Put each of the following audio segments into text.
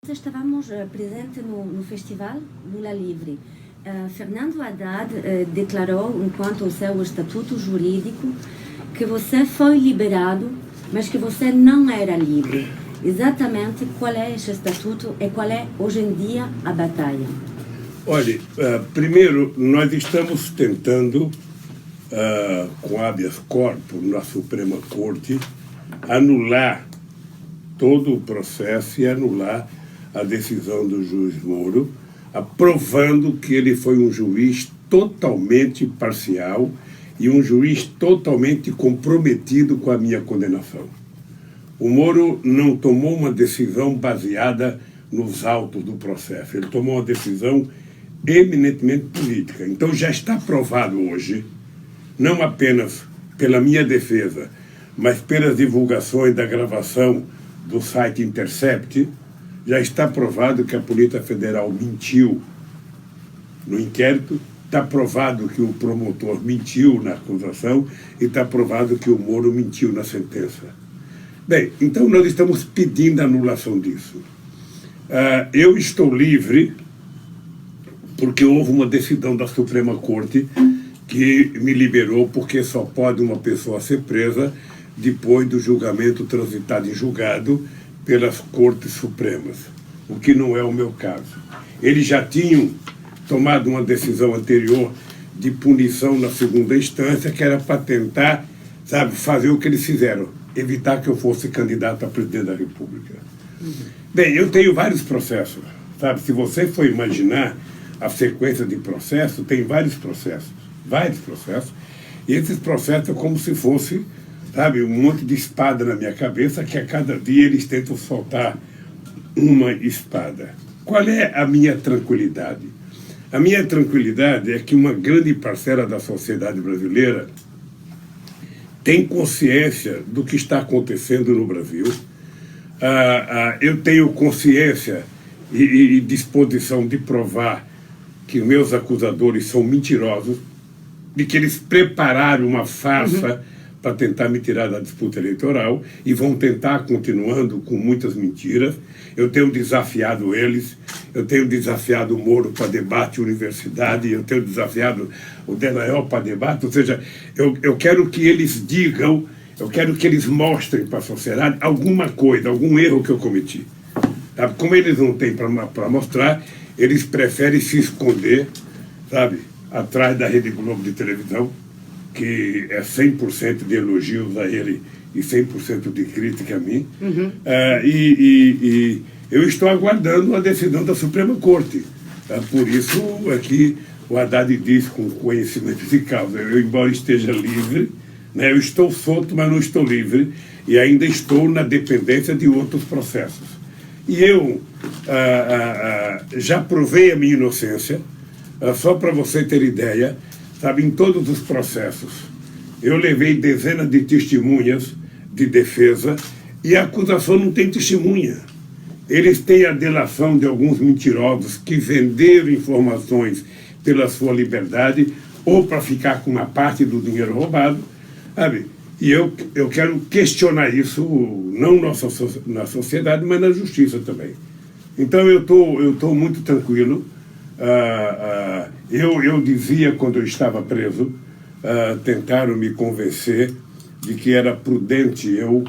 Estávamos presentes no festival Lula Livre. Fernando Haddad declarou, enquanto o seu estatuto jurídico, que você foi liberado, mas que você não era livre. Exatamente qual é esse estatuto e qual é, hoje em dia, a batalha? Olha, primeiro, nós estamos tentando, com habeas corpus na Suprema Corte, anular todo o processo e anular a decisão do juiz Moro, provando que ele foi um juiz totalmente parcial e um juiz totalmente comprometido com a minha condenação. O Moro não tomou uma decisão baseada nos autos do processo, ele tomou uma decisão eminentemente política. Então já está provado hoje, não apenas pela minha defesa, mas pelas divulgações da gravação do site Intercept, já está provado que a Polícia Federal mentiu no inquérito, está provado que o promotor mentiu na acusação e está provado que o Moro mentiu na sentença. Bem, então nós estamos pedindo a anulação disso. Eu estou livre porque houve uma decisão da Suprema Corte que me liberou, porque só pode uma pessoa ser presa depois do julgamento transitado em julgado pelas Cortes Supremas, o que não é o meu caso. Eles já tinham tomado uma decisão anterior de punição na segunda instância, que era para tentar, fazer o que eles fizeram, evitar que eu fosse candidato a presidente da República. Bem, eu tenho vários processos, se você for imaginar a sequência de processos, tem vários processos, e esses processos é como se fosse, um monte de espada na minha cabeça, que a cada dia eles tentam soltar uma espada. Qual é a minha tranquilidade? A minha tranquilidade é que uma grande parcela da sociedade brasileira tem consciência do que está acontecendo no Brasil. Eu tenho consciência e disposição de provar que meus acusadores são mentirosos, de que eles prepararam uma farsa para tentar me tirar da disputa eleitoral e vão tentar continuando com muitas mentiras. Eu tenho desafiado eles, eu tenho desafiado o Moro para debate universidade, eu tenho desafiado o Denael para debate, ou seja, eu quero que eles digam, eu quero que eles mostrem para a sociedade alguma coisa, algum erro que eu cometi. Como eles não têm para mostrar, eles preferem se esconder, atrás da Rede Globo de televisão, que é 100% de elogios a ele e 100% de crítica a mim. E eu estou aguardando a decisão da Suprema Corte. Por isso é que o Haddad diz com conhecimento de causa, eu, embora esteja livre, eu estou solto, mas não estou livre, e ainda estou na dependência de outros processos. E eu já provei a minha inocência, só para você ter ideia, em todos os processos. Eu levei dezenas de testemunhas de defesa e a acusação não tem testemunha. Eles têm a delação de alguns mentirosos que venderam informações pela sua liberdade ou para ficar com uma parte do dinheiro roubado, E eu quero questionar isso, não na sociedade, mas na justiça também. Então eu tô muito tranquilo. Eu dizia, quando eu estava preso, tentaram me convencer de que era prudente eu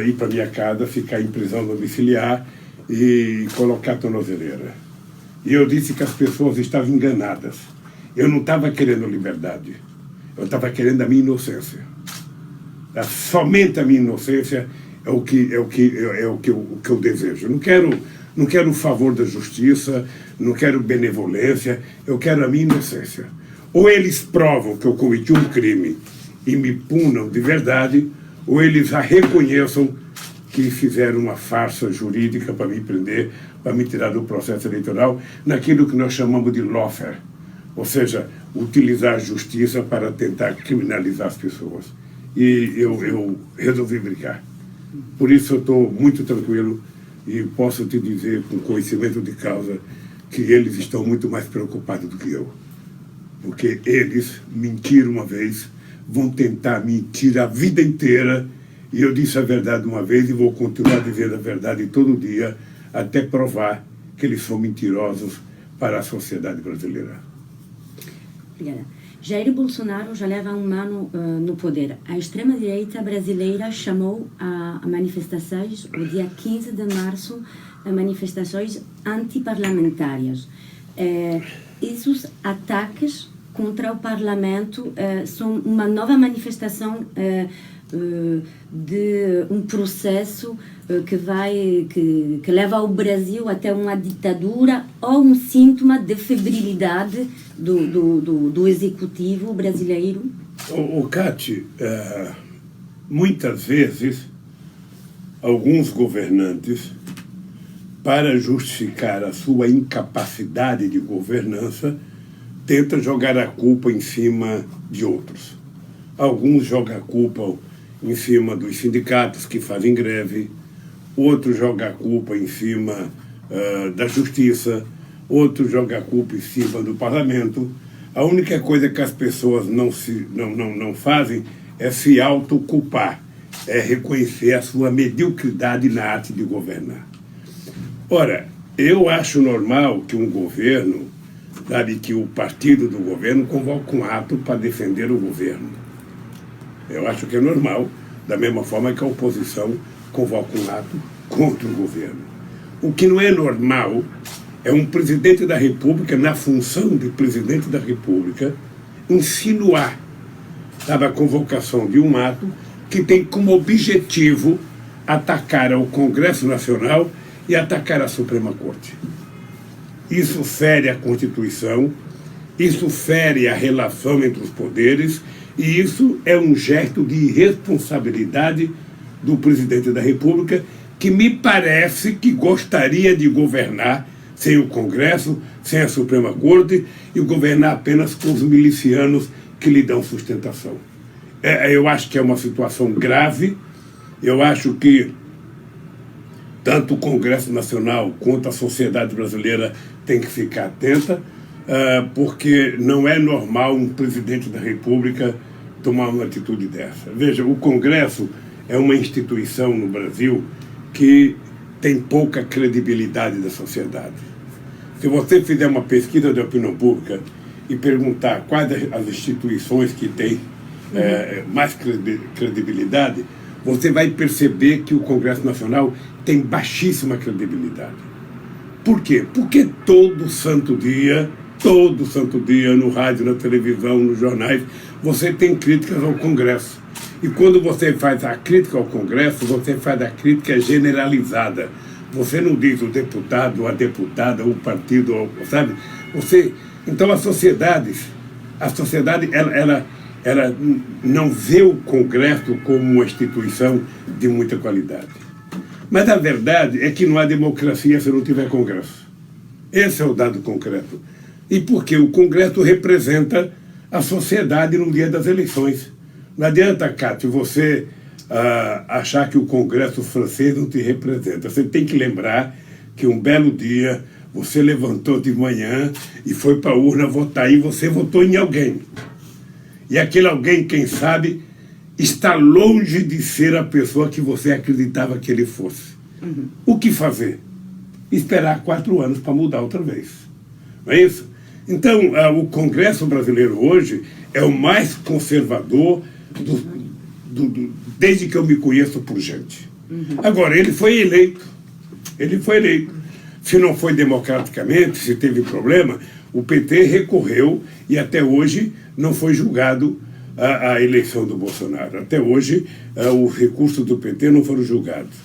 ir para minha casa, ficar em prisão domiciliar e colocar tornozeleira. E eu disse que as pessoas estavam enganadas. Eu não estava querendo liberdade, eu estava querendo a minha inocência. Somente a minha inocência é o que eu desejo. Não quero o favor da justiça, não quero benevolência, eu quero a minha inocência. Ou eles provam que eu cometi um crime e me punam de verdade, ou eles já reconheçam que fizeram uma farsa jurídica para me prender, para me tirar do processo eleitoral, naquilo que nós chamamos de lawfare, ou seja, utilizar a justiça para tentar criminalizar as pessoas. E eu resolvi brincar. Por isso eu estou muito tranquilo e posso te dizer, com conhecimento de causa, que eles estão muito mais preocupados do que eu. Porque eles mentiram uma vez, vão tentar mentir a vida inteira, e eu disse a verdade uma vez e vou continuar dizendo a verdade todo dia, até provar que eles são mentirosos para a sociedade brasileira. Obrigada. Jair Bolsonaro já leva um ano no poder. A extrema-direita brasileira chamou a manifestações, o dia 15 de março, manifestações antiparlamentárias. Esses ataques contra o parlamento são uma nova manifestação de um processo que leva o Brasil até uma ditadura ou um sintoma de febrilidade do executivo brasileiro? Cate, muitas vezes alguns governantes, para justificar a sua incapacidade de governança, tentam jogar a culpa em cima de outros. Alguns jogam a culpa em cima dos sindicatos que fazem greve, outros jogam a culpa em cima da justiça, outros jogam a culpa em cima do parlamento. A única coisa que as pessoas não fazem é se autoculpar, é reconhecer a sua mediocridade na arte de governar. Ora, eu acho normal que um governo, sabe, que o partido do governo convoque um ato para defender o governo. Eu acho que é normal, da mesma forma que a oposição convoca um ato contra o governo. O que não é normal é um presidente da República, na função de presidente da República, insinuar, sabe, a convocação de um ato que tem como objetivo atacar o Congresso Nacional e atacar a Suprema Corte. Isso fere a Constituição, isso fere a relação entre os poderes, e isso é um gesto de irresponsabilidade do presidente da República, que me parece que gostaria de governar sem o Congresso, sem a Suprema Corte, e governar apenas com os milicianos que lhe dão sustentação. Eu acho que é uma situação grave. Eu acho que tanto o Congresso Nacional quanto a sociedade brasileira tem que ficar atenta, porque não é normal um presidente da República tomar uma atitude dessa. Veja, o Congresso é uma instituição no Brasil que tem pouca credibilidade da sociedade. Se você fizer uma pesquisa de opinião pública e perguntar quais as instituições que têm mais credibilidade, você vai perceber que o Congresso Nacional tem baixíssima credibilidade. Por quê? Porque todo santo dia, no rádio, na televisão, nos jornais, você tem críticas ao Congresso. E quando você faz a crítica ao Congresso, você faz a crítica generalizada. Você não diz o deputado, a deputada, o partido, sabe? Então a sociedade ela não vê o Congresso como uma instituição de muita qualidade. Mas a verdade é que não há democracia se não tiver Congresso. Esse é o dado concreto. E porque o Congresso representa a sociedade no dia das eleições. Não adianta, Cátia, você achar que o Congresso francês não te representa. Você tem que lembrar que um belo dia você levantou de manhã e foi para a urna votar e você votou em alguém. E aquele alguém, quem sabe, está longe de ser a pessoa que você acreditava que ele fosse. Uhum. O que fazer? Esperar 4 anos para mudar outra vez. Não é isso? Então, o Congresso brasileiro hoje é o mais conservador desde que eu me conheço por gente. Uhum. Agora, ele foi eleito. Se não foi democraticamente, se teve problema, o PT recorreu e até hoje não foi julgado a eleição do Bolsonaro. Até hoje, os recursos do PT não foram julgados.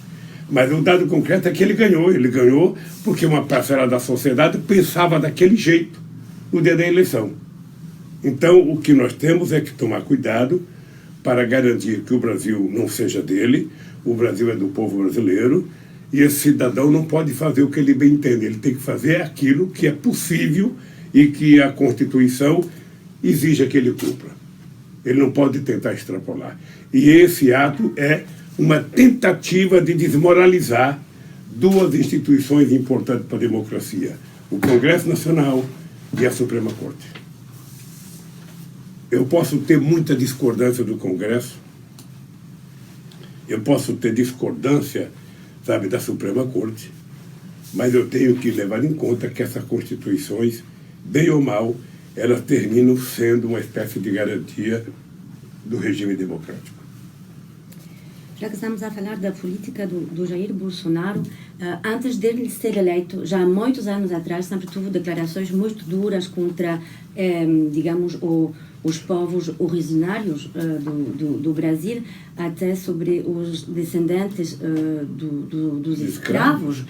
Mas o dado concreto é que ele ganhou. Ele ganhou porque uma parcela da sociedade pensava daquele jeito no dia da eleição. Então, o que nós temos é que tomar cuidado para garantir que o Brasil não seja dele. O Brasil é do povo brasileiro. E esse cidadão não pode fazer o que ele bem entende. Ele tem que fazer aquilo que é possível e que a Constituição exige que ele cumpra. Ele não pode tentar extrapolar. E esse ato é uma tentativa de desmoralizar 2 instituições importantes para a democracia: o Congresso Nacional e a Suprema Corte. Eu posso ter muita discordância do Congresso, eu posso ter discordância, sabe, da Suprema Corte, mas eu tenho que levar em conta que essas constituições, bem ou mal, elas terminam sendo uma espécie de garantia do regime democrático. Já que estamos a falar da política do Jair Bolsonaro, antes dele ser eleito, já há muitos anos atrás, sempre teve declarações muito duras contra, digamos, os povos originários do Brasil, até sobre os descendentes dos escravos.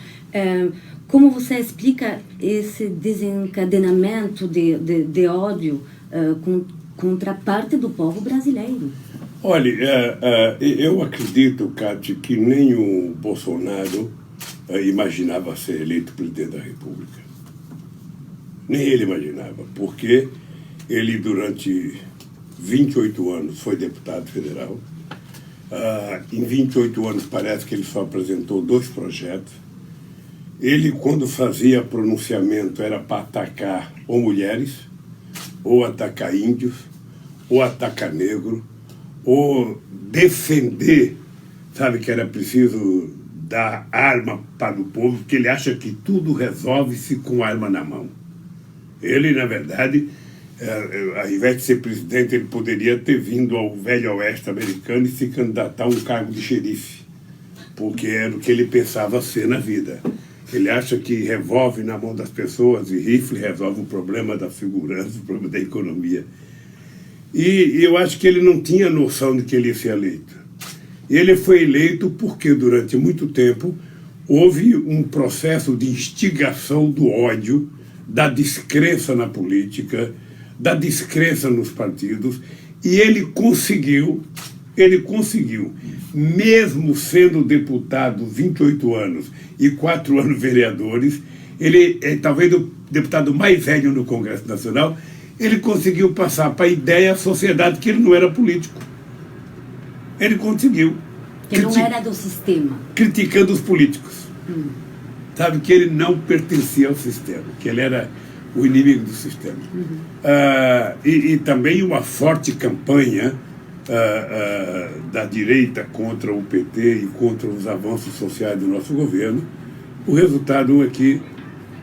Como você explica esse desencadenamento de ódio contra parte do povo brasileiro? Olha, eu acredito, Cátia, que nem o Bolsonaro imaginava ser eleito presidente da República. Nem ele imaginava, porque ele, durante 28 anos, foi deputado federal. Em 28 anos, parece que ele só apresentou 2 projetos. Ele, quando fazia pronunciamento, era para atacar ou mulheres, ou atacar índios, ou atacar negro, ou defender, sabe, que era preciso dar arma para o povo, porque ele acha que tudo resolve-se com arma na mão. Ele, na verdade, ao invés de ser presidente, ele poderia ter vindo ao velho oeste americano e se candidatar a um cargo de xerife, porque era o que ele pensava ser na vida. Ele acha que revólver na mão das pessoas e rifle resolve o problema da segurança, o problema da economia. E eu acho que ele não tinha noção de que ele ia ser eleito. E ele foi eleito porque, durante muito tempo, houve um processo de instigação do ódio, da descrença na política, da descrença nos partidos, e ele conseguiu, mesmo sendo deputado 28 anos e 4 anos vereadores, ele é talvez o deputado mais velho no Congresso Nacional, ele conseguiu passar para a ideia, a sociedade, que ele não era político. Ele conseguiu. Que não era do sistema. Criticando os políticos. Sabe, que ele não pertencia ao sistema, que ele era o inimigo do sistema. E também uma forte campanha da direita contra o PT e contra os avanços sociais do nosso governo. O resultado é que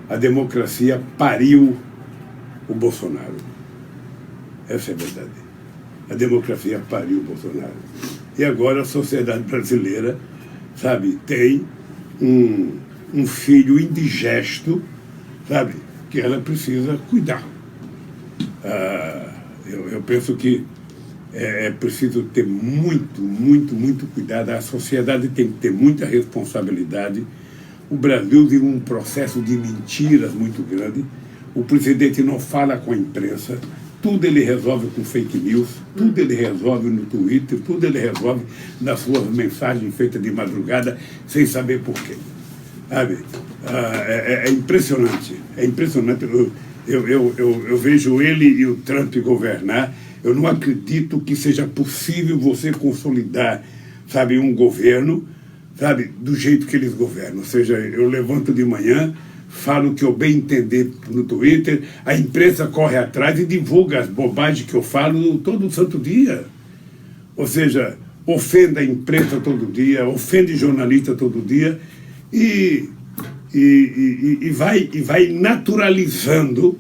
a democracia pariu o Bolsonaro. Essa é a verdade. A democracia pariu o Bolsonaro. E agora a sociedade brasileira, sabe, tem um filho indigesto, sabe, que ela precisa cuidar. Eu penso que é preciso ter muito cuidado. A sociedade tem que ter muita responsabilidade. O Brasil vive um processo de mentiras muito grande. O presidente não fala com a imprensa, tudo ele resolve com fake news, tudo ele resolve no Twitter, tudo ele resolve nas suas mensagens feitas de madrugada, sem saber por quê. Sabe? É impressionante, é impressionante. Eu vejo ele e o Trump governar. Eu não acredito que seja possível você consolidar, sabe, um governo, sabe, do jeito que eles governam. Ou seja, eu levanto de manhã, falo o que eu bem entender no Twitter, a imprensa corre atrás e divulga as bobagens que eu falo todo santo dia. Ou seja, ofende a imprensa todo dia, ofende jornalista todo dia e vai naturalizando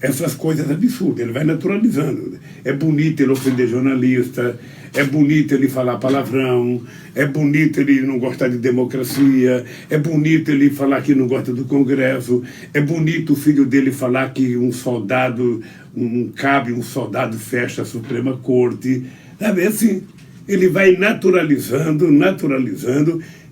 essas coisas absurdas. Ele vai naturalizando. É bonito ele ofender jornalista, é bonito ele falar palavrão, é bonito ele não gostar de democracia, é bonito ele falar que não gosta do Congresso, é bonito o filho dele falar que um soldado fecha a Suprema Corte. Sabe, assim, ele vai naturalizando,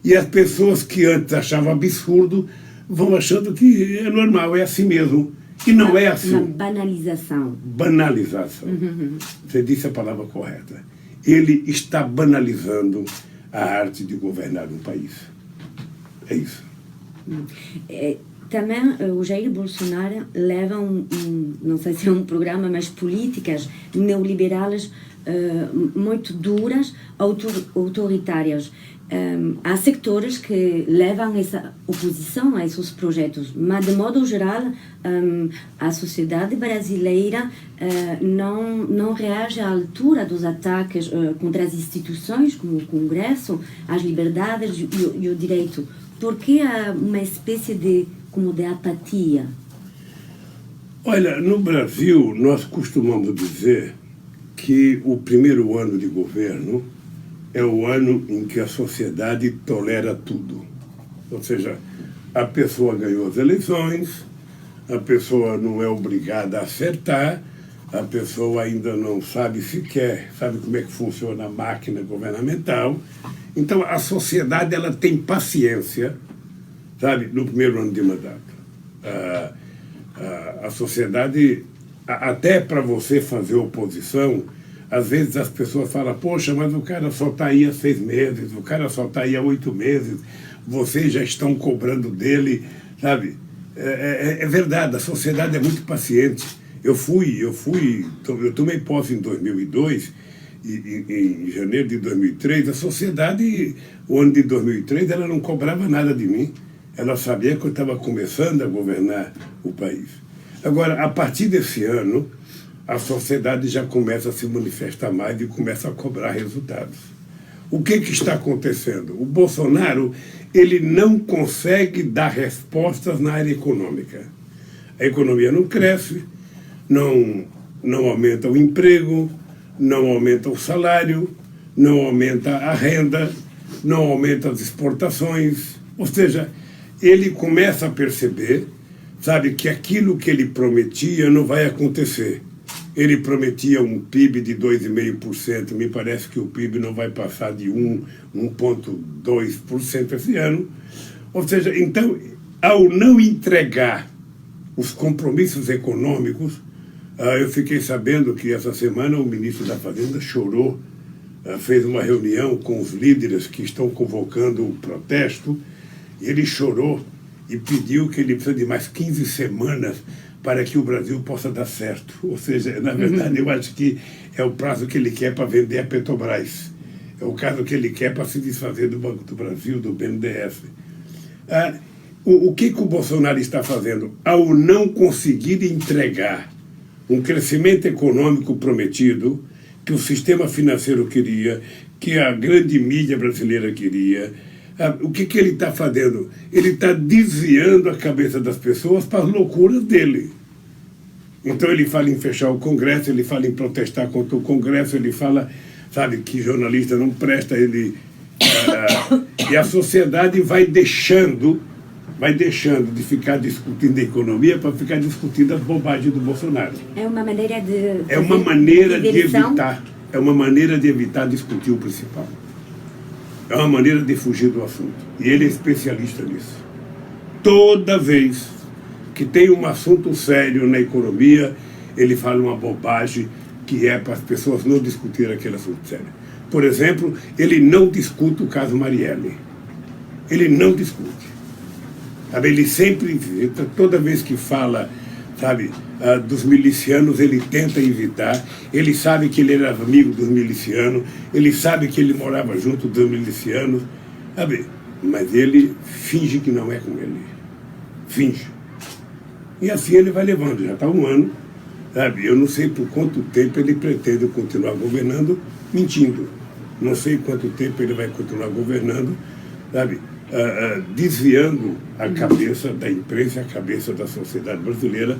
e as pessoas que antes achavam absurdo vão achando que é normal, é assim mesmo. E não é assim. Uma banalização. Banalização. Você disse a palavra correta. Ele está banalizando a arte de governar um país. É isso. Também o Jair Bolsonaro leva não sei se é um programa, mas políticas neoliberais muito duras, autoritárias. Há sectores que levam essa oposição a esses projetos, mas de modo geral a sociedade brasileira não reage à altura dos ataques contra as instituições, como o Congresso, as liberdades e o direito. por que há uma espécie de apatia? Olha, no Brasil, nós costumamos dizer que o primeiro ano de governo é o ano em que a sociedade tolera tudo. Ou seja, a pessoa ganhou as eleições, a pessoa não é obrigada a acertar, a pessoa ainda não sabe sequer, sabe como é que funciona a máquina governamental. Então, a sociedade ela tem paciência, sabe, no primeiro ano de mandato. A sociedade, até para você fazer oposição, às vezes as pessoas falam, poxa, mas o cara só está aí há 6 meses, o cara só está aí há 8 meses, vocês já estão cobrando dele, sabe? É verdade, a sociedade é muito paciente. Eu tomei posse em 2002, em janeiro de 2003, a sociedade, o ano de 2003, ela não cobrava nada de mim. Ela sabia que eu estava começando a governar o país. Agora, a partir desse ano, a sociedade já começa a se manifestar mais e começa a cobrar resultados. O que está acontecendo? O Bolsonaro, ele não consegue dar respostas na área econômica. A economia não cresce, não aumenta o emprego, não aumenta o salário, não aumenta a renda, não aumenta as exportações. Ou seja, ele começa a perceber, sabe, que aquilo que ele prometia não vai acontecer. Ele prometia um PIB de 2,5%, me parece que o PIB não vai passar de 1,2% esse ano. Ou seja, então, ao não entregar os compromissos econômicos, eu fiquei sabendo que essa semana o ministro da Fazenda chorou, fez uma reunião com os líderes que estão convocando o protesto, e ele chorou e pediu que ele precisa de mais 15 semanas para que o Brasil possa dar certo. Ou seja, na verdade, eu acho que é o prazo que ele quer para vender a Petrobras. É o caso que ele quer para se desfazer do Banco do Brasil, do BNDES. O que o Bolsonaro está fazendo? Ao não conseguir entregar um crescimento econômico prometido, que o sistema financeiro queria, que a grande mídia brasileira queria, o que ele está fazendo? Ele está desviando a cabeça das pessoas para as loucuras dele. Então ele fala em fechar o Congresso, ele fala em protestar contra o Congresso, ele fala, sabe, que jornalista não presta, e a sociedade vai deixando de ficar discutindo a economia para ficar discutindo as bobagens do Bolsonaro. É uma maneira de... É uma maneira de evitar. É uma maneira de evitar discutir o principal. É uma maneira de fugir do assunto. E ele é especialista nisso. Toda vez que tem um assunto sério na economia, ele fala uma bobagem que é para as pessoas não discutirem aquele assunto sério. Por exemplo, ele não discute o caso Marielle. Ele não discute. Sabe, ele sempre evita, toda vez que fala, sabe, dos milicianos, ele tenta evitar. Ele sabe que ele era amigo dos milicianos, ele sabe que ele morava junto dos milicianos, sabe? Mas ele finge que não é com ele. Finge. E assim ele vai levando, já está 1 ano, sabe? Eu não sei por quanto tempo ele pretende continuar governando mentindo. Não sei quanto tempo ele vai continuar governando, sabe? Desviando a cabeça da imprensa, a cabeça da sociedade brasileira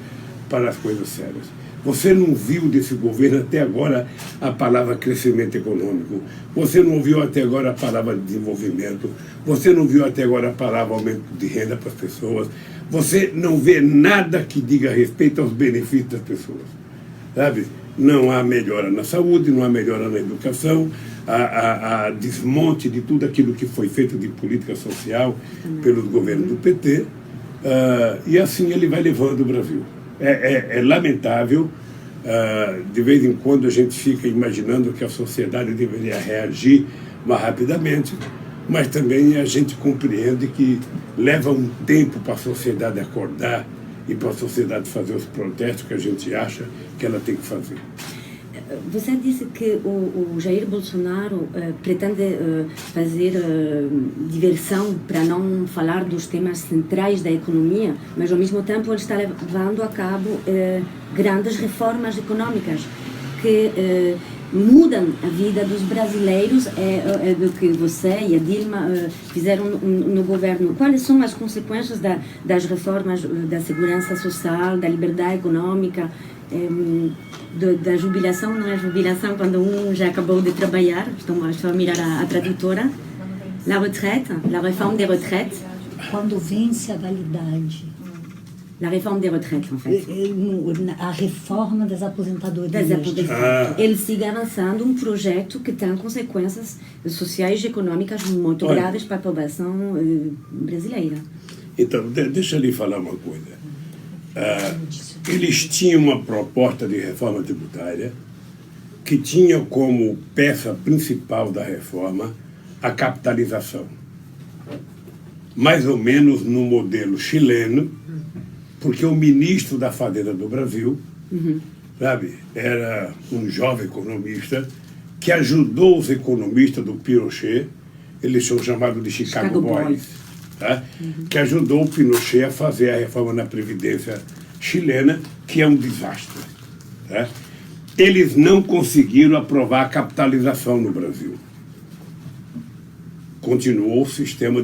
para as coisas sérias. Você não viu desse governo até agora a palavra crescimento econômico, você não ouviu até agora a palavra desenvolvimento, você não viu até agora a palavra aumento de renda para as pessoas, você não vê nada que diga respeito aos benefícios das pessoas, sabe? Não há melhora na saúde, não há melhora na educação, há desmonte de tudo aquilo que foi feito de política social pelos governos do PT, e assim ele vai levando o Brasil. É lamentável, de vez em quando a gente fica imaginando que a sociedade deveria reagir mais rapidamente, mas também a gente compreende que leva um tempo para a sociedade acordar e para a sociedade fazer os protestos que a gente acha que ela tem que fazer. Você disse que o Jair Bolsonaro pretende fazer diversão para não falar dos temas centrais da economia, mas ao mesmo tempo ele está levando a cabo grandes reformas econômicas que mudam a vida dos brasileiros, é do que você e a Dilma fizeram no governo. Quais são as consequências das reformas da segurança social, da liberdade econômica, da jubilação, não é jubilação quando já acabou de trabalhar, estou a mirar a tradutora, la retraite, la réforme des retraites. Quando vence a validade. La réforme des retraites, en fait. A reforma das aposentadorias. Ele sigue avançando um projeto que tem consequências sociais e econômicas muito graves para a população brasileira. Então, deixa eu lhe falar uma coisa. Eles tinham uma proposta de reforma tributária que tinha como peça principal da reforma a capitalização. Mais ou menos no modelo chileno, porque o ministro da Fazenda do Brasil, sabe, era um jovem economista que ajudou os economistas do Pinochet, eles são chamados de Chicago Boys, tá? Que ajudou o Pinochet a fazer a reforma na Previdência chilena, que é um desastre. Tá? Eles não conseguiram aprovar a capitalização no Brasil. Continuou o sistema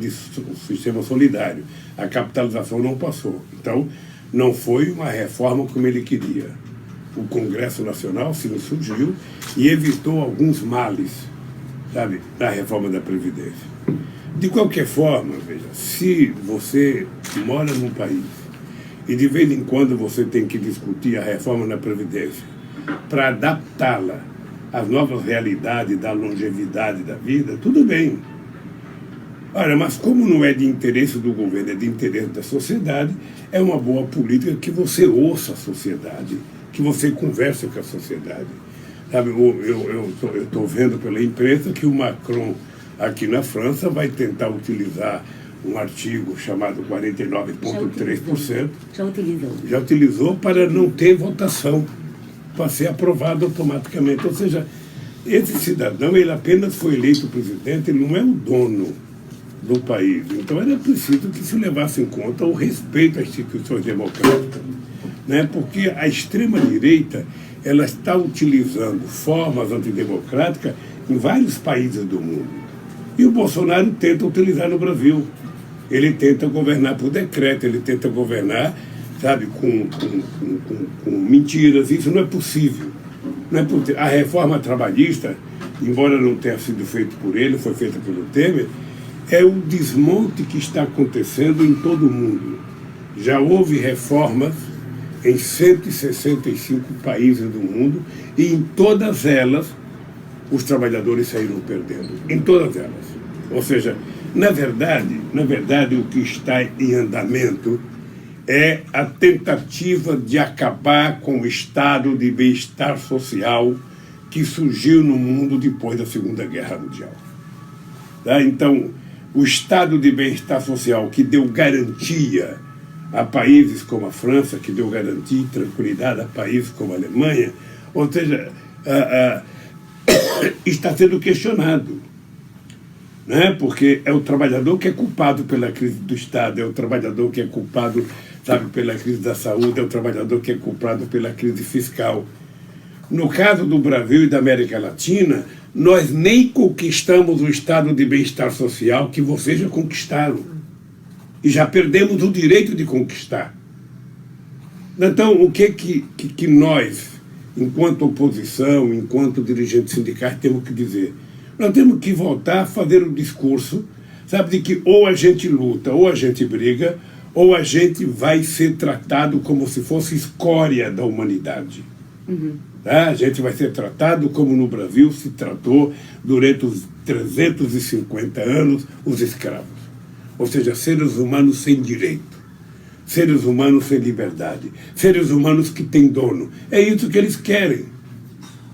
solidário. A capitalização não passou. Então, não foi uma reforma como ele queria. O Congresso Nacional se surgiu e evitou alguns males, sabe, da reforma da Previdência. De qualquer forma, veja, se você mora num país e de vez em quando você tem que discutir a reforma na Previdência para adaptá-la às novas realidades da longevidade da vida, tudo bem. Ora, mas como não é de interesse do governo, é de interesse da sociedade, é uma boa política que você ouça a sociedade, que você converse com a sociedade. Sabe, eu estou vendo pela imprensa que o Macron, aqui na França, vai tentar utilizar um artigo chamado 49,3%. Já utilizou para não ter votação, para ser aprovado automaticamente. Ou seja, esse cidadão, ele apenas foi eleito presidente, ele não é o dono do país. Então era preciso que se levasse em conta o respeito às instituições democráticas, né? Porque a extrema-direita ela está utilizando formas antidemocráticas em vários países do mundo. E o Bolsonaro tenta utilizar no Brasil. Ele tenta governar por decreto, ele tenta governar, sabe, com mentiras. Isso não é possível. Não é possível. A reforma trabalhista, embora não tenha sido feita por ele, foi feita pelo Temer, é o desmonte que está acontecendo em todo o mundo. Já houve reformas em 165 países do mundo e em todas elas os trabalhadores saíram perdendo. Em todas elas. Ou seja, na verdade, o que está em andamento é a tentativa de acabar com o estado de bem-estar social que surgiu no mundo depois da Segunda Guerra Mundial. Tá? Então, o estado de bem-estar social que deu garantia a países como a França, que deu garantia e tranquilidade a países como a Alemanha, ou seja, está sendo questionado. Né? Porque é o trabalhador que é culpado pela crise do Estado, é o trabalhador que é culpado, sabe, pela crise da saúde, é o trabalhador que é culpado pela crise fiscal. No caso do Brasil e da América Latina, nós nem conquistamos o estado de bem-estar social que vocês já conquistaram. E já perdemos o direito de conquistar. Então, o que nós, enquanto oposição, enquanto dirigentes sindicais, temos que dizer? Nós temos que voltar a fazer o discurso, sabe, de que ou a gente luta, ou a gente briga, ou a gente vai ser tratado como se fosse escória da humanidade. Tá? A gente vai ser tratado como no Brasil se tratou durante os 350 anos os escravos. Ou seja, seres humanos sem direito, seres humanos sem liberdade, seres humanos que têm dono. É isso que eles querem.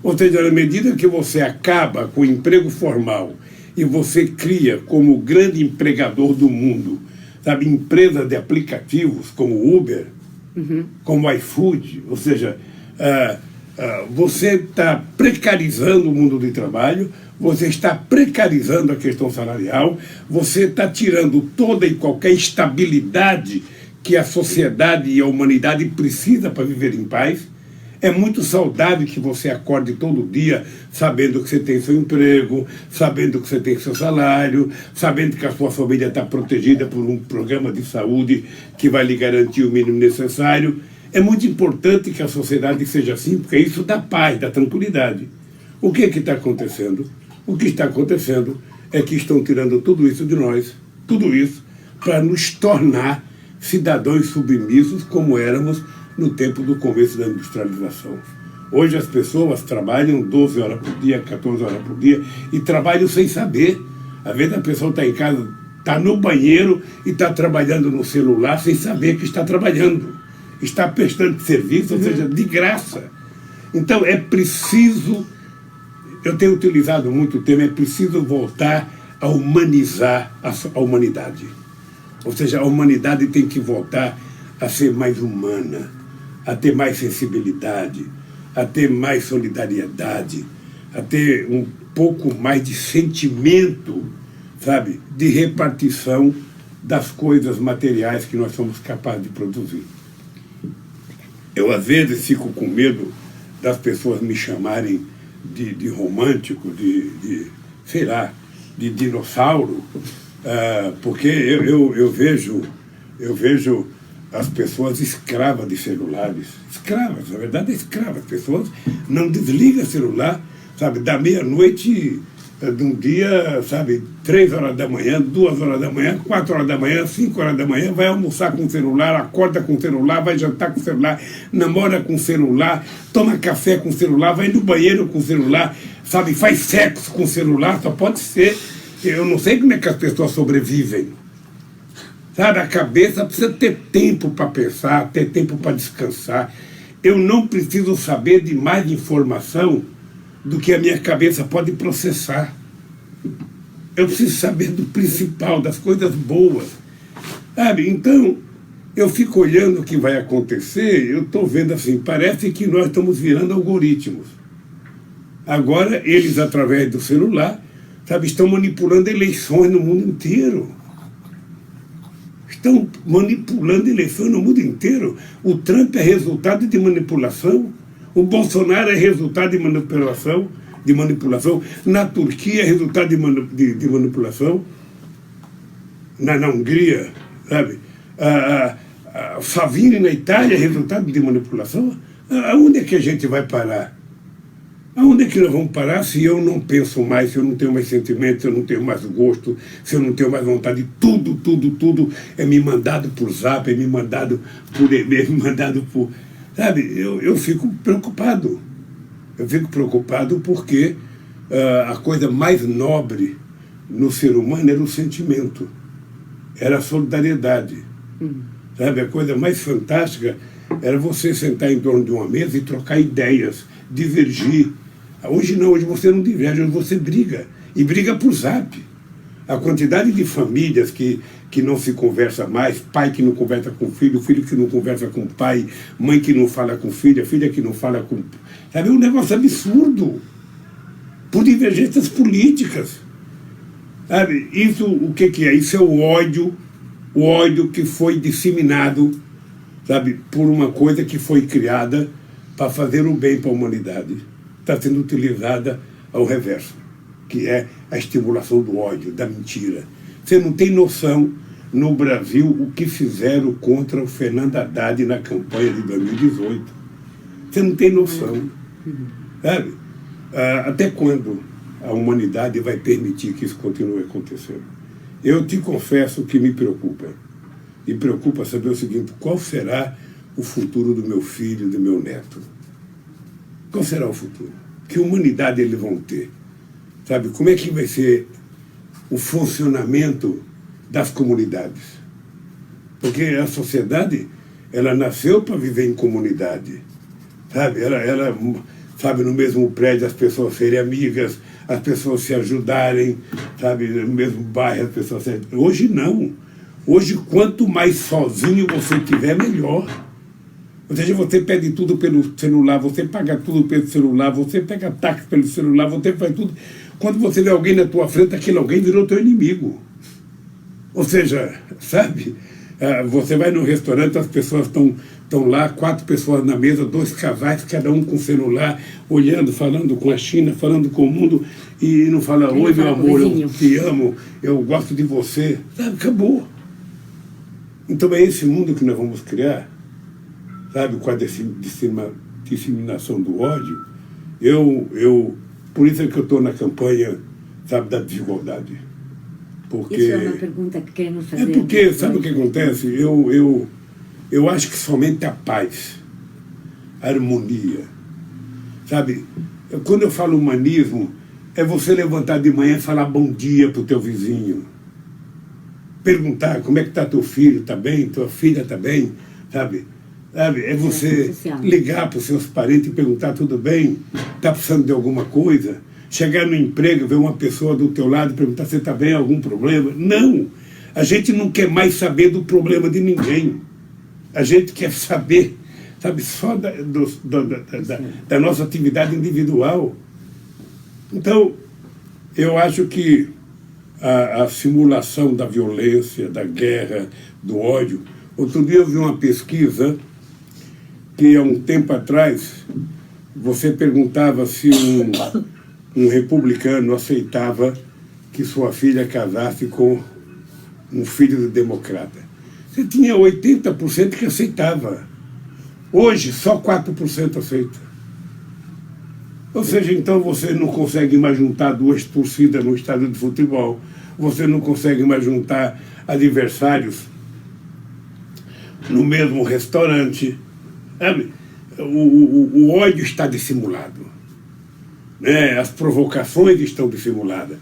Ou seja, na medida que você acaba com o emprego formal e você cria como grande empregador do mundo, sabe, empresas de aplicativos como Uber, como iFood, ou seja, você está precarizando o mundo do trabalho, você está precarizando a questão salarial, você está tirando toda e qualquer estabilidade que a sociedade e a humanidade precisa para viver em paz. É muito saudável que você acorde todo dia sabendo que você tem seu emprego, sabendo que você tem seu salário, sabendo que a sua família está protegida por um programa de saúde que vai lhe garantir o mínimo necessário. É muito importante que a sociedade seja assim, porque isso dá paz, dá tranquilidade. O que está acontecendo? O que está acontecendo é que estão tirando tudo isso de nós, tudo isso, para nos tornar cidadãos submissos como éramos no tempo do começo da industrialização. Hoje as pessoas trabalham 12 horas por dia, 14 horas por dia, e trabalham sem saber. Às vezes a pessoa está em casa, está no banheiro e está trabalhando no celular sem saber que está trabalhando. Está prestando serviço, ou seja, de graça. Então é preciso, eu tenho utilizado muito o termo, é preciso voltar a humanizar a humanidade. Ou seja, a humanidade tem que voltar a ser mais humana, a ter mais sensibilidade, a ter mais solidariedade, a ter um pouco mais de sentimento, sabe, de repartição das coisas materiais que nós somos capazes de produzir. Eu, às vezes, fico com medo das pessoas me chamarem de romântico, sei lá, de dinossauro, porque eu vejo as pessoas escravas de celulares. Escravas, na verdade é escravas. As pessoas não desligam o celular, sabe, da meia-noite de um dia, sabe, 3 horas da manhã, 2 horas da manhã, 4 horas da manhã, 5 horas da manhã, vai almoçar com o celular, acorda com o celular, vai jantar com o celular, namora com o celular, toma café com o celular, vai no banheiro com o celular, sabe, faz sexo com o celular, só pode ser. Eu não sei como é que as pessoas sobrevivem. Sabe, a cabeça precisa ter tempo para pensar, ter tempo para descansar. Eu não preciso saber de mais informação do que a minha cabeça pode processar. Eu preciso saber do principal, das coisas boas. Sabe, então, eu fico olhando o que vai acontecer, eu estou vendo assim, parece que nós estamos virando algoritmos. Agora, eles, através do celular, sabe, estão manipulando eleições no mundo inteiro. Estão manipulando eleições no mundo inteiro. O Trump é resultado de manipulação. O Bolsonaro é resultado de manipulação. Na Turquia é resultado de manipulação. Na Hungria, sabe? Savini na Itália é resultado de manipulação. Aonde é que a gente vai parar? Aonde é que nós vamos parar se eu não penso mais, se eu não tenho mais sentimentos, se eu não tenho mais gosto, se eu não tenho mais vontade? Tudo é me mandado por zap, é me mandado por e-mail, é me mandado por... Sabe, eu fico preocupado. Eu fico preocupado porque a coisa mais nobre no ser humano era o sentimento, era a solidariedade. Sabe, a coisa mais fantástica era você sentar em torno de uma mesa e trocar ideias, divergir. Hoje não, hoje você não diverge, hoje você briga. E briga por zap. A quantidade de famílias que não se conversa mais, pai que não conversa com filho que não conversa com pai, mãe que não fala com filha que não fala com... Sabe, é um negócio absurdo. Por divergências políticas. Sabe, isso o que é? Isso é o ódio que foi disseminado, sabe, por uma coisa que foi criada para fazer o bem para a humanidade. Está sendo utilizada ao reverso, que é a estimulação do ódio, da mentira. Você não tem noção, no Brasil, o que fizeram contra o Fernando Haddad na campanha de 2018. Você não tem noção. Sabe? Até quando a humanidade vai permitir que isso continue acontecendo? Eu te confesso que me preocupa. Me preocupa saber o seguinte: qual será o futuro do meu filho, do meu neto? Qual será o futuro? Que humanidade eles vão ter? Sabe, como é que vai ser o funcionamento das comunidades? Porque a sociedade, ela nasceu para viver em comunidade. Sabe, ela sabe, no mesmo prédio as pessoas serem amigas, as pessoas se ajudarem, sabe, no mesmo bairro as pessoas se... Hoje não. Hoje, quanto mais sozinho você tiver, melhor. Ou seja, você pede tudo pelo celular, você paga tudo pelo celular, você pega táxi pelo celular, você faz tudo. Quando você vê alguém na tua frente, aquele alguém virou teu inimigo. Ou seja, sabe, Você vai no restaurante, as pessoas estão lá, 4 pessoas na mesa, 2 casais, cada um com celular, olhando, falando com a China, falando com o mundo, e não fala, oi, meu amor, eu te amo, eu gosto de você. Sabe, acabou. Então é esse mundo que nós vamos criar, sabe, com a disseminação do ódio. Por isso é que eu estou na campanha, sabe, da desigualdade. Porque, isso é uma pergunta que queremos fazer. É porque, sabe o que acontece? Eu acho que somente a paz, a harmonia, sabe? Quando eu falo humanismo, é você levantar de manhã e falar bom dia para o teu vizinho. Perguntar como é que está teu filho, está bem? Tua filha está bem? Sabe? É você ligar para os seus parentes e perguntar, tudo bem? Está precisando de alguma coisa? Chegar no emprego, ver uma pessoa do teu lado e perguntar se está bem, algum problema? Não! A gente não quer mais saber do problema de ninguém. A gente quer saber, sabe, só da nossa atividade individual. Então, eu acho que a simulação da violência, da guerra, do ódio... Outro dia eu vi uma pesquisa que, há um tempo atrás, você perguntava se um republicano aceitava que sua filha casasse com um filho de democrata. Você tinha 80% que aceitava. Hoje, só 4% aceita. Ou seja, então você não consegue mais juntar 2 torcidas no estádio de futebol. Você não consegue mais juntar adversários no mesmo restaurante. Sabe? O ódio está dissimulado. Né? As provocações estão dissimuladas.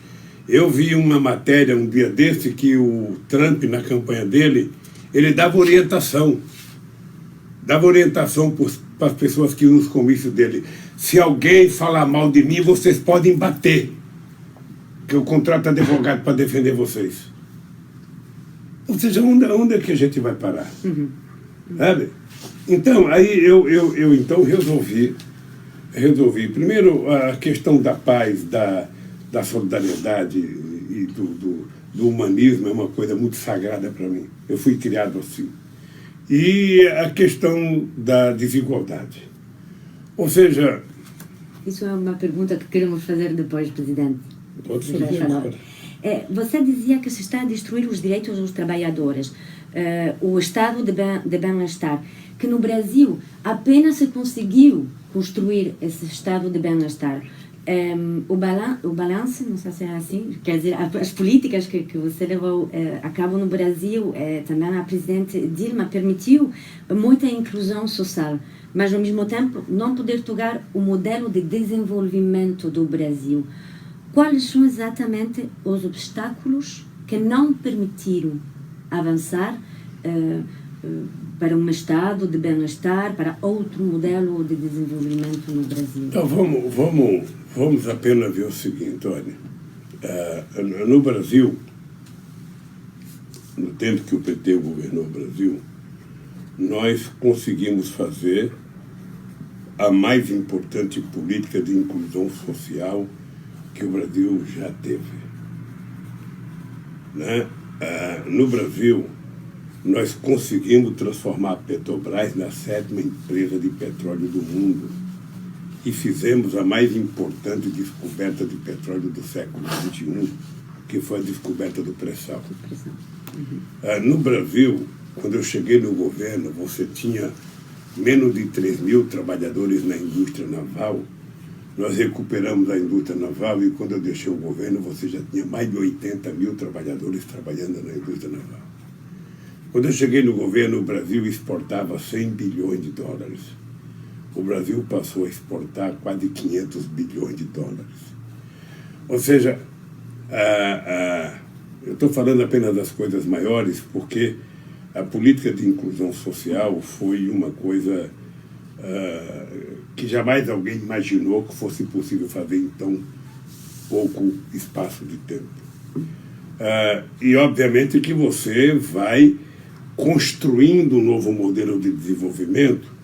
Eu vi uma matéria um dia desse que o Trump, na campanha dele, ele dava orientação para as pessoas que iam nos comícios dele. Se alguém falar mal de mim, vocês podem bater, que eu contrato advogado para defender vocês. Ou seja, onde é que a gente vai parar? Sabe? Então, aí eu então resolvi, primeiro, a questão da paz, da solidariedade e do humanismo é uma coisa muito sagrada para mim. Eu fui criado assim. E a questão da desigualdade. Ou seja... Isso é uma pergunta que queremos fazer depois, presidente. Pode fazer agora. Você dizia que se está a destruir os direitos dos trabalhadores, o estado de bem-estar, que no Brasil apenas se conseguiu construir esse estado de bem-estar. O balanço, não sei se é assim, quer dizer, as políticas que você levou a cabo no Brasil, também a presidente Dilma permitiu muita inclusão social, mas ao mesmo tempo não poder tocar o modelo de desenvolvimento do Brasil. Quais são exatamente os obstáculos que não permitiram avançar para um estado de bem-estar, para outro modelo de desenvolvimento no Brasil? Então, vamos apenas ver o seguinte, olha. No Brasil, no tempo que o PT governou o Brasil, nós conseguimos fazer a mais importante política de inclusão social que o Brasil já teve. Né? No Brasil, nós conseguimos transformar a Petrobras na 7ª empresa de petróleo do mundo e fizemos a mais importante descoberta de petróleo do século XXI, que foi a descoberta do pré-sal. No Brasil, quando eu cheguei no governo, você tinha menos de 3.000 trabalhadores na indústria naval. Nós recuperamos a indústria naval e, quando eu deixei o governo, você já tinha mais de 80.000 trabalhadores trabalhando na indústria naval. Quando eu cheguei no governo, o Brasil exportava 100 bilhões de dólares. O Brasil passou a exportar quase 500 bilhões de dólares. Ou seja, eu estou falando apenas das coisas maiores porque a política de inclusão social foi uma coisa que jamais alguém imaginou que fosse possível fazer em tão pouco espaço de tempo. E, obviamente, que você vai construindo um novo modelo de desenvolvimento.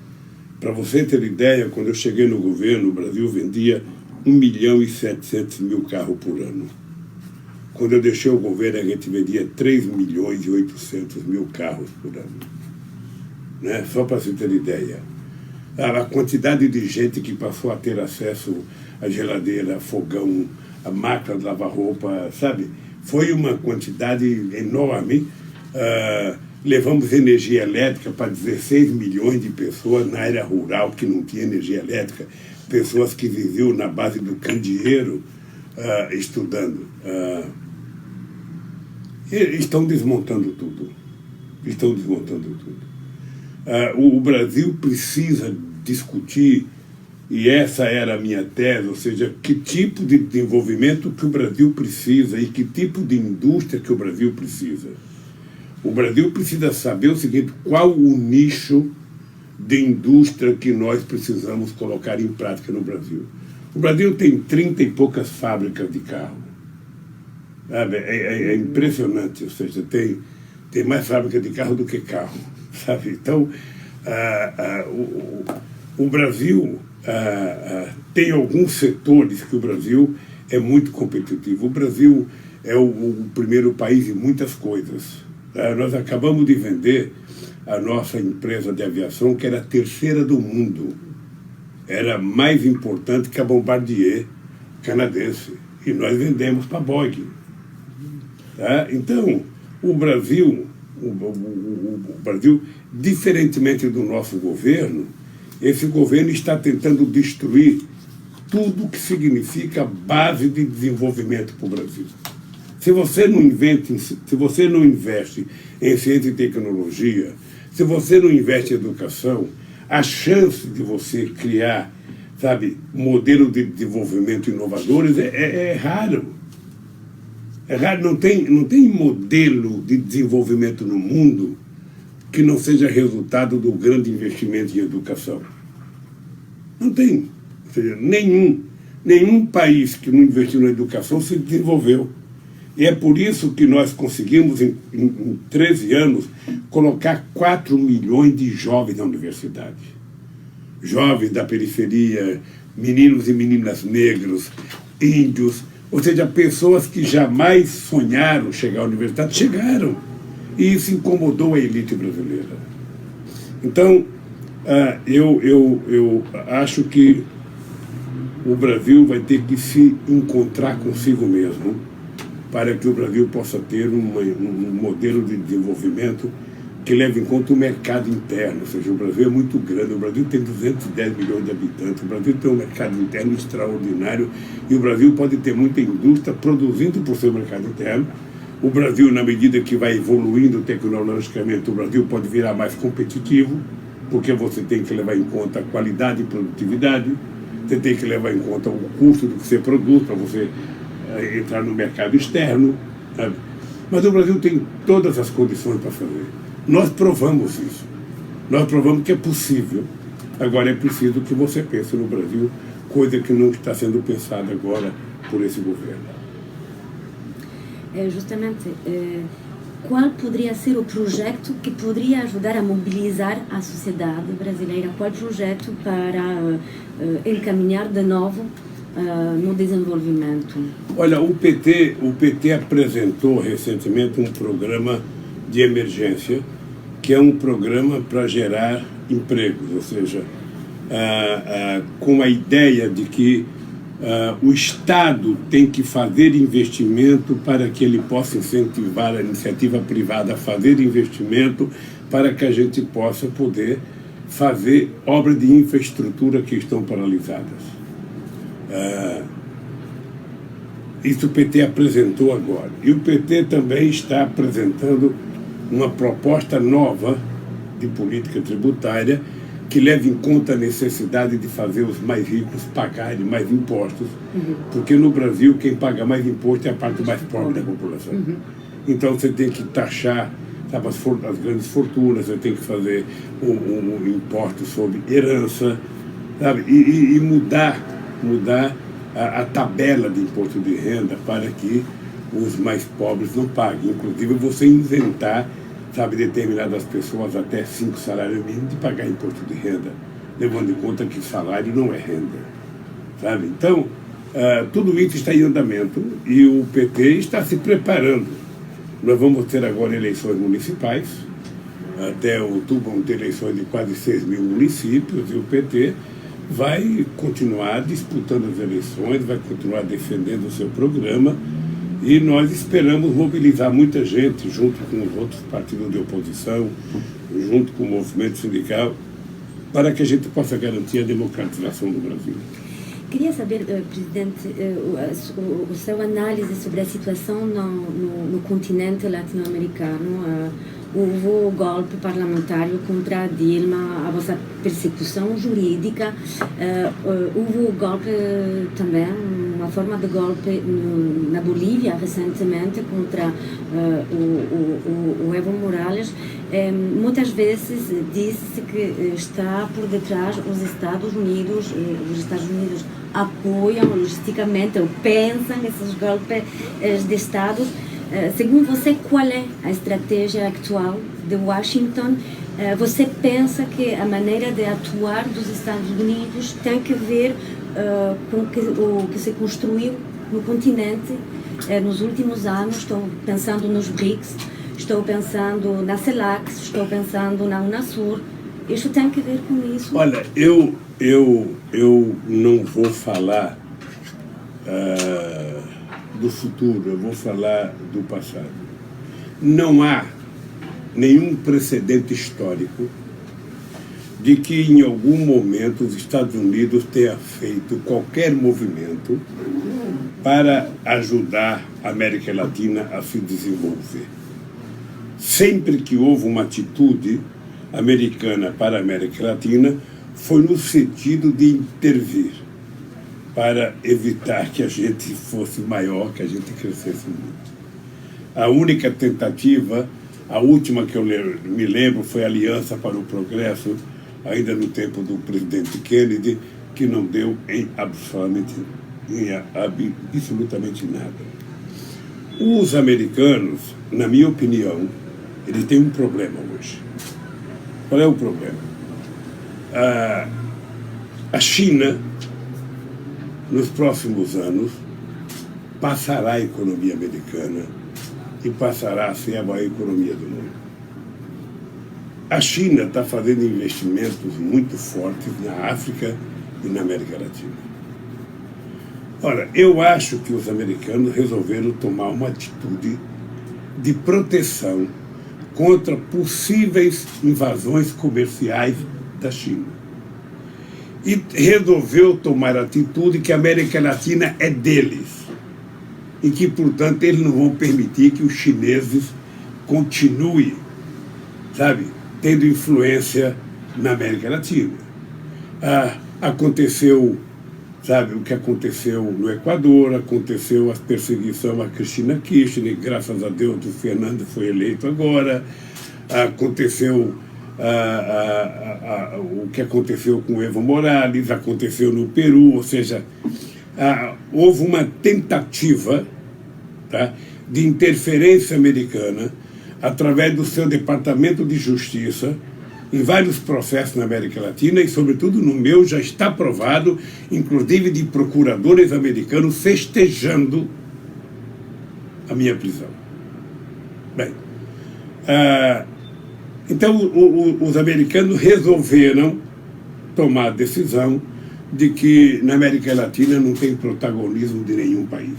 Para você ter ideia, quando eu cheguei no governo, o Brasil vendia 1.700.000 carros por ano. quando eu deixei o governo, a gente vendia 3.800.000 carros por ano. Né? Só para você ter ideia. A quantidade de gente que passou a ter acesso à geladeira, fogão, a máquina de lavar roupa, sabe? Foi uma quantidade enorme. Levamos energia elétrica para 16 milhões de pessoas na área rural que não tinha energia elétrica, pessoas que viviam na base do candeeiro estudando. Estão desmontando tudo. Estão desmontando tudo. O Brasil precisa discutir, e essa era a minha tese, ou seja, que tipo de desenvolvimento que o Brasil precisa e que tipo de indústria que o Brasil precisa. O Brasil precisa saber o seguinte: qual o nicho de indústria que nós precisamos colocar em prática no Brasil. O Brasil tem 30 e poucas fábricas de carro. Sabe? É impressionante, ou seja, tem mais fábrica de carro do que carro. Sabe? Então, o Brasil tem alguns setores que o Brasil é muito competitivo. O Brasil é o primeiro país em muitas coisas. Nós acabamos de vender a nossa empresa de aviação, que era a terceira do mundo. Era mais importante que a Bombardier canadense. E nós vendemos para a Boeing. Então, o Brasil, diferentemente do nosso governo, esse governo está tentando destruir tudo que significa base de desenvolvimento para o Brasil. Se você não investe em ciência e tecnologia, se você não investe em educação, a chance de você criar, sabe, modelo de desenvolvimento inovadores é raro. É raro, não tem modelo de desenvolvimento no mundo que não seja resultado do grande investimento em educação. Não tem. Ou seja, nenhum país que não investiu na educação se desenvolveu. E é por isso que nós conseguimos, em 13 anos, colocar 4 milhões de jovens na universidade. Jovens da periferia, meninos e meninas negros, índios, ou seja, pessoas que jamais sonharam chegar à universidade, chegaram. E isso incomodou a elite brasileira. Então, eu acho que o Brasil vai ter que se encontrar consigo mesmo para que o Brasil possa ter um modelo de desenvolvimento que leve em conta o mercado interno. Ou seja, o Brasil é muito grande, o Brasil tem 210 milhões de habitantes, o Brasil tem um mercado interno extraordinário e o Brasil pode ter muita indústria produzindo por seu mercado interno. O Brasil, na medida que vai evoluindo tecnologicamente, o Brasil pode virar mais competitivo, porque você tem que levar em conta a qualidade e produtividade, você tem que levar em conta o custo do que você produz para você entrar no mercado externo, sabe? Mas o Brasil tem todas as condições para fazer. Nós provamos isso. Nós provamos que é possível. Agora é preciso que você pense no Brasil, coisa que não está sendo pensada agora por esse governo. Justamente, qual poderia ser o projeto que poderia ajudar a mobilizar a sociedade brasileira? Qual projeto para encaminhar de novo no desenvolvimento? Olha, o PT apresentou recentemente um programa de emergência, que é um programa para gerar empregos, ou seja, com a ideia de que o Estado tem que fazer investimento para que ele possa incentivar a iniciativa privada a fazer investimento para que a gente possa poder fazer obras de infraestrutura que estão paralisadas. Isso o PT apresentou agora. E o PT também está apresentando uma proposta nova de política tributária que leve em conta a necessidade de fazer os mais ricos pagarem mais impostos, porque no Brasil quem paga mais imposto é a parte mais pobre da população. Então você tem que taxar, sabe, as grandes fortunas, você tem que fazer um imposto sobre herança, sabe, e mudar a tabela de imposto de renda para que os mais pobres não paguem. Inclusive você isentar, sabe, determinadas pessoas até 5 salários mínimos de pagar imposto de renda, levando em conta que salário não é renda, sabe? Então, Tudo isso está em andamento e o PT está se preparando. Nós vamos ter agora eleições municipais. Até outubro vamos ter eleições de quase 6 mil municípios e o PT vai continuar disputando as eleições, vai continuar defendendo o seu programa e nós esperamos mobilizar muita gente junto com os outros partidos de oposição, junto com o movimento sindical, para que a gente possa garantir a democratização do Brasil. Queria saber, presidente, o seu análise sobre a situação no continente latino-americano. Houve o golpe parlamentar contra a Dilma, a vossa persecução jurídica. Houve o golpe também, uma forma de golpe na Bolívia recentemente contra o Evo Morales. Muitas vezes diz-se que está por detrás os Estados Unidos. Os Estados Unidos apoiam logisticamente ou pensam esses golpes de Estados. Segundo você, qual é a estratégia atual de Washington? Você pensa que a maneira de atuar dos Estados Unidos tem que ver com o que se construiu no continente nos últimos anos? Estou pensando nos BRICS, estou pensando na CELAC, estou pensando na Unasur. Isso tem que ver com isso? Olha, eu não vou falar do futuro, eu vou falar do passado. Não há nenhum precedente histórico de que em algum momento os Estados Unidos tenha feito qualquer movimento para ajudar a América Latina a se desenvolver. Sempre que houve uma atitude americana para a América Latina, foi no sentido de intervir, para evitar que a gente fosse maior, que a gente crescesse muito. A única tentativa, a última que eu me lembro, foi a Aliança para o Progresso, ainda no tempo do presidente Kennedy, que não deu em absolutamente nada. Os americanos, na minha opinião, eles têm um problema hoje. Qual é o problema? A China, nos próximos anos, passará a economia americana e passará a ser a maior economia do mundo. A China está fazendo investimentos muito fortes na África e na América Latina. Ora, eu acho que os americanos resolveram tomar uma atitude de proteção contra possíveis invasões comerciais da China. E resolveu tomar a atitude que a América Latina é deles e que, portanto, eles não vão permitir que os chineses continuem, sabe, tendo influência na América Latina. Aconteceu, sabe, o que aconteceu no Equador, aconteceu a perseguição a Cristina Kirchner, graças a Deus o Fernando foi eleito agora, aconteceu o que aconteceu com o Evo Morales, aconteceu no Peru, ou seja, houve uma tentativa, tá, de interferência americana através do seu Departamento de Justiça em vários processos na América Latina e, sobretudo, no meu já está provado, inclusive de procuradores americanos festejando a minha prisão. Bem, então os americanos resolveram tomar a decisão de que na América Latina não tem protagonismo de nenhum país.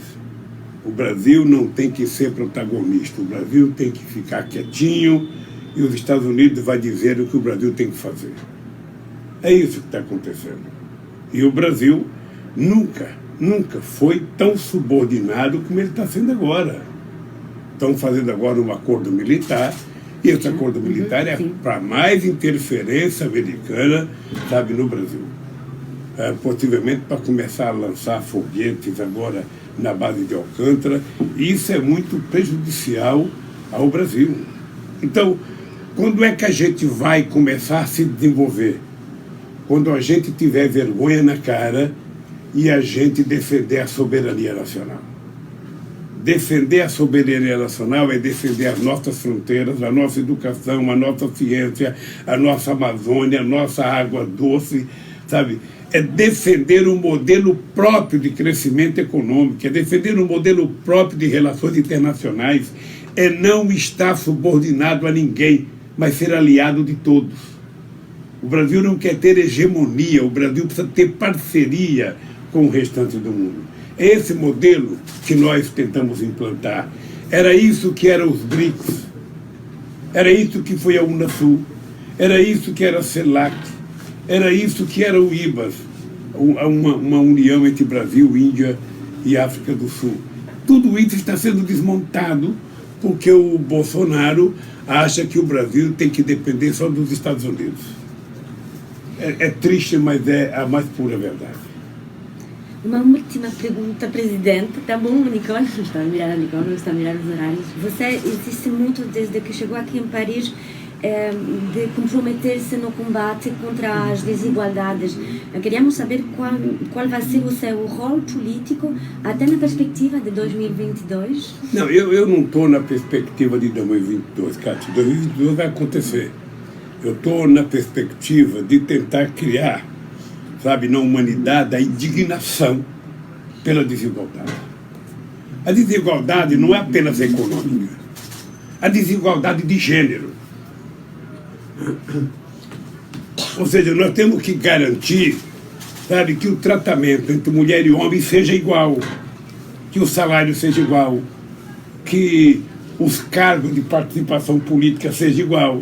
O Brasil não tem que ser protagonista, o Brasil tem que ficar quietinho e os Estados Unidos vai dizer o que o Brasil tem que fazer. É isso que está acontecendo. E o Brasil nunca foi tão subordinado como ele está sendo agora. Estão fazendo agora um acordo militar, e esse acordo militar é para mais interferência americana, sabe, no Brasil. Possivelmente para começar a lançar foguetes agora na base de Alcântara, e isso é muito prejudicial ao Brasil. Então, quando é que a gente vai começar a se desenvolver? Quando a gente tiver vergonha na cara e a gente defender a soberania nacional. Defender a soberania nacional é defender as nossas fronteiras, a nossa educação, a nossa ciência, a nossa Amazônia, a nossa água doce, sabe? é defender um modelo próprio de crescimento econômico, é defender um modelo próprio de relações internacionais, é não estar subordinado a ninguém, mas ser aliado de todos. O Brasil não quer ter hegemonia, o Brasil precisa ter parceria com o restante do mundo. É esse modelo que nós tentamos implantar. Era isso que eram os BRICS, era isso que foi a Unasul, era isso que era a CELAC, era isso que era o IBAS, uma união entre Brasil, Índia e África do Sul. Tudo isso está sendo desmontado porque o Bolsonaro acha que o Brasil tem que depender só dos Estados Unidos. É triste, mas é a mais pura verdade. Uma última pergunta, presidente. Tá bom, Nicole? Está a mirar a Nicole, está a mirar os horários. Você insiste muito, desde que chegou aqui em Paris, de comprometer-se no combate contra as desigualdades. Queríamos saber qual vai ser o seu rol político até na perspectiva de 2022? Não, eu não estou na perspectiva de 2022, Cátia. 2022 vai acontecer. Eu estou na perspectiva de tentar criar, sabe, na humanidade, a indignação pela desigualdade. A desigualdade não é apenas econômica. A desigualdade de gênero. Ou seja, nós temos que garantir, sabe, que o tratamento entre mulher e homem seja igual, que o salário seja igual, que os cargos de participação política sejam igual.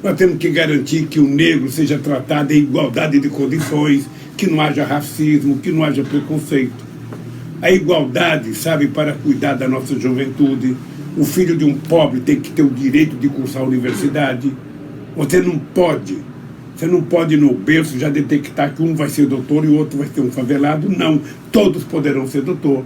Nós temos que garantir que o negro seja tratado em igualdade de condições, que não haja racismo, que não haja preconceito. A igualdade, sabe, para cuidar da nossa juventude. O filho de um pobre tem que ter o direito de cursar a universidade. Você não pode no berço já detectar que um vai ser doutor e o outro vai ser um favelado. Não, todos poderão ser doutor.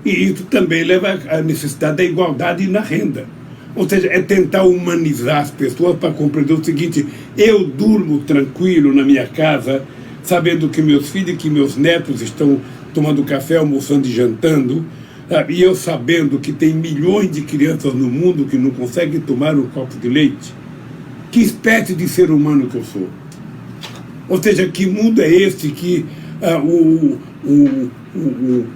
E isso também leva à necessidade da igualdade na renda. Ou seja, é tentar humanizar as pessoas para compreender o seguinte: eu durmo tranquilo na minha casa, sabendo que meus filhos e que meus netos estão tomando café, almoçando e jantando, sabe? E eu sabendo que tem milhões de crianças no mundo que não conseguem tomar um copo de leite. Que espécie de ser humano que eu sou? Ou seja, que mundo é esse que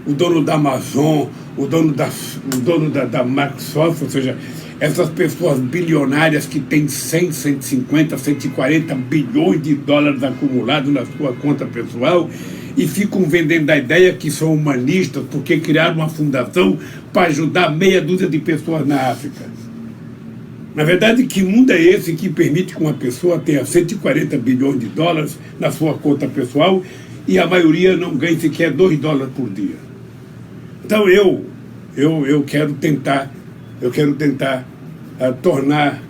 o dono da Amazon, o dono da Microsoft, ou seja, essas pessoas bilionárias que têm 100, 150, 140 bilhões de dólares acumulados na sua conta pessoal e ficam vendendo a ideia que são humanistas porque criaram uma fundação para ajudar meia dúzia de pessoas na África. Na verdade, que mundo é esse que permite que uma pessoa tenha 140 bilhões de dólares na sua conta pessoal e a maioria não ganhe sequer $2 por dia? Então eu quero tentar tornar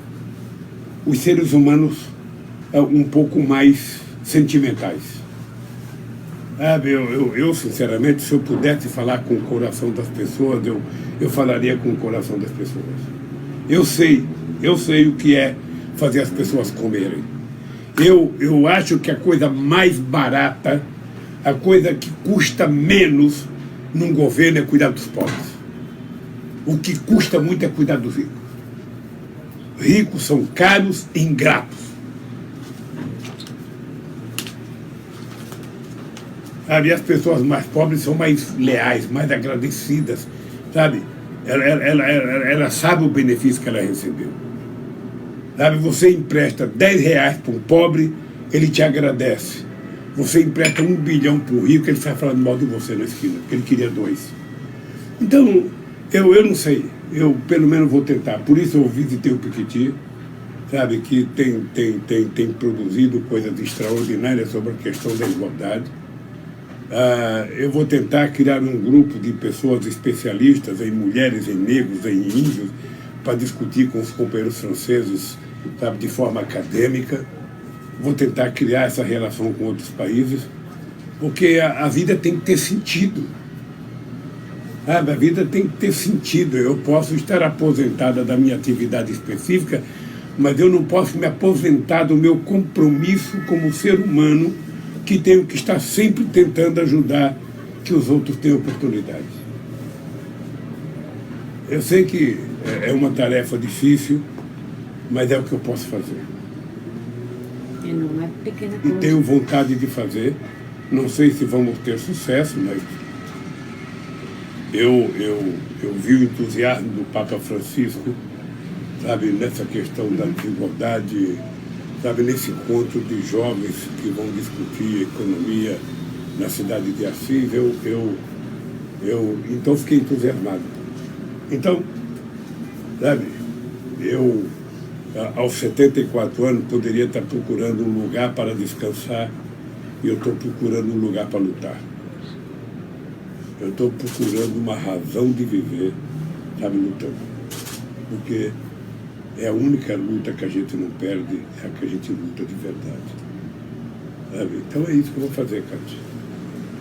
os seres humanos um pouco mais sentimentais. Eu sinceramente, se eu pudesse falar com o coração das pessoas, eu falaria com o coração das pessoas. Eu sei o que é fazer as pessoas comerem. Eu acho que a coisa mais barata, a coisa que custa menos num governo é cuidar dos pobres. O que custa muito é cuidar dos ricos. Ricos são caros e ingratos. Sabe, as pessoas mais pobres são mais leais, mais agradecidas, sabe? Ela sabe o benefício que ela recebeu. Sabe, você empresta R$10 para um pobre, ele te agradece. Você empresta $1 bilhão para um rico, ele sai falando mal de você na esquina, porque ele queria 2. Então, eu não sei, eu pelo menos vou tentar. Por isso eu visitei o Piketty, sabe, que tem produzido coisas extraordinárias sobre a questão da igualdade. Eu vou tentar criar um grupo de pessoas especialistas em mulheres, em negros, em índios, para discutir com os companheiros franceses, sabe, de forma acadêmica. Vou tentar criar essa relação com outros países, porque a vida tem que ter sentido. Sabe, a vida tem que ter sentido. Eu posso estar aposentada da minha atividade específica, mas eu não posso me aposentar do meu compromisso como ser humano, que tenho que estar sempre tentando ajudar que os outros tenham oportunidade. Eu sei que é uma tarefa difícil, mas é o que eu posso fazer. Não é pequena coisa. E tenho vontade de fazer, Não sei se vamos ter sucesso, mas eu vi o entusiasmo do Papa Francisco, sabe, nessa questão da desigualdade, sabe, nesse encontro de jovens que vão discutir economia na cidade de Assis. Então fiquei entusiasmado. Então, sabe, eu aos 74 anos poderia estar procurando um lugar para descansar e eu estou procurando um lugar para lutar. Eu estou procurando uma razão de viver, sabe, lutando. Porque é a única luta que a gente não perde, é a que a gente luta de verdade. Sabe? Então é isso que eu vou fazer, Cátia.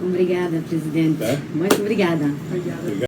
Obrigada, presidente. Tá? Muito obrigada. Obrigado.